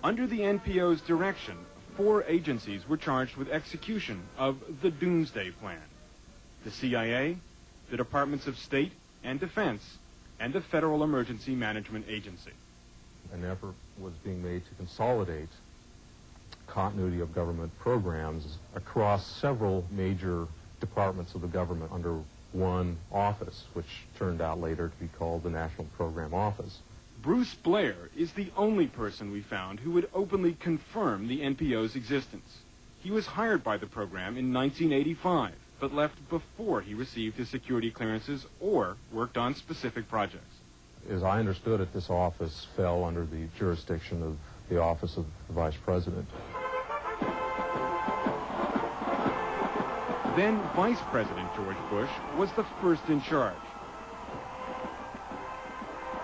Under the NPO's direction, 4 agencies were charged with execution of the Doomsday Plan: the CIA, the Departments of State and Defense, and the Federal Emergency Management Agency. An effort was being made to consolidate continuity of government programs across several major departments of the government under one office, which turned out later to be called the National Program Office. Bruce Blair is the only person we found who would openly confirm the NPO's existence. He was hired by the program in 1985, but left before he received his security clearances or worked on specific projects. As I understood it, this office fell under the jurisdiction of the Office of the Vice President. Then Vice President George Bush was the first in charge.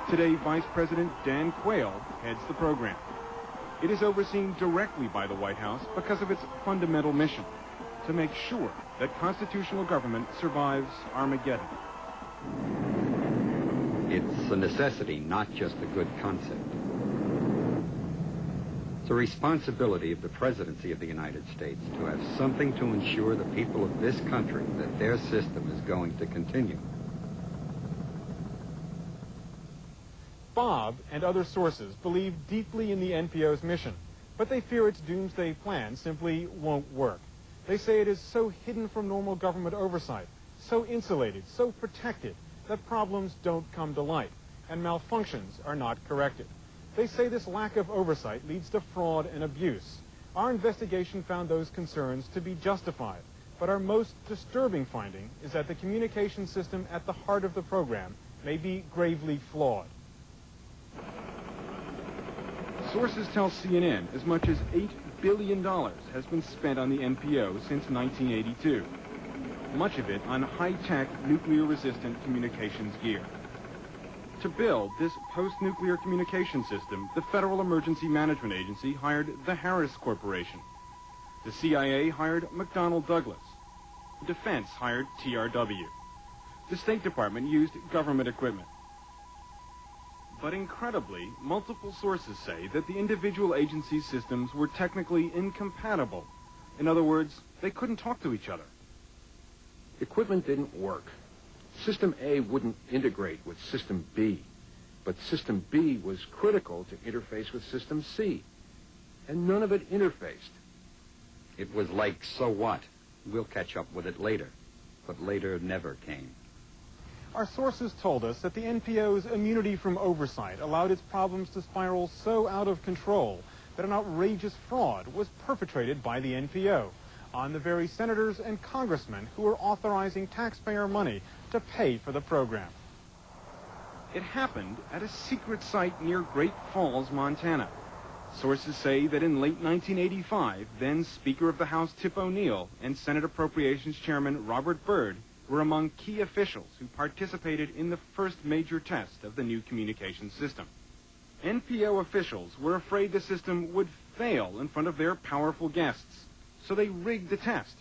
Today, Vice President Dan Quayle heads the program. It is overseen directly by the White House because of its fundamental mission: to make sure that constitutional government survives Armageddon. It's a necessity, not just a good concept. It's a responsibility of the presidency of the United States to have something to ensure the people of this country that their system is going to continue. Bob and other sources believe deeply in the NPO's mission, but they fear its doomsday plan simply won't work. They say it is so hidden from normal government oversight, so insulated, so protected, that problems don't come to light, and malfunctions are not corrected. They say this lack of oversight leads to fraud and abuse. Our investigation found those concerns to be justified, but our most disturbing finding is that the communication system at the heart of the program may be gravely flawed. Sources tell CNN as much as $8 billion has been spent on the NPO since 1982. Much of it on high-tech, nuclear-resistant communications gear. To build this post-nuclear communication system, the Federal Emergency Management Agency hired the Harris Corporation. The CIA hired McDonnell Douglas. Defense hired TRW. The State Department used government equipment. But incredibly, multiple sources say that the individual agency systems were technically incompatible. In other words, they couldn't talk to each other. Equipment didn't work. System A wouldn't integrate with System B, but System B was critical to interface with System C, and none of it interfaced. It was like, so what? We'll catch up with it later. But later never came. Our sources told us that the NPO's immunity from oversight allowed its problems to spiral so out of control that an outrageous fraud was perpetrated by the NPO on the very senators and congressmen who were authorizing taxpayer money to pay for the program. It happened at a secret site near Great Falls, Montana. Sources say that in late 1985, then Speaker of the House Tip O'Neill and Senate Appropriations Chairman Robert Byrd were among key officials who participated in the first major test of the new communications system. NPO officials were afraid the system would fail in front of their powerful guests, so they rigged the test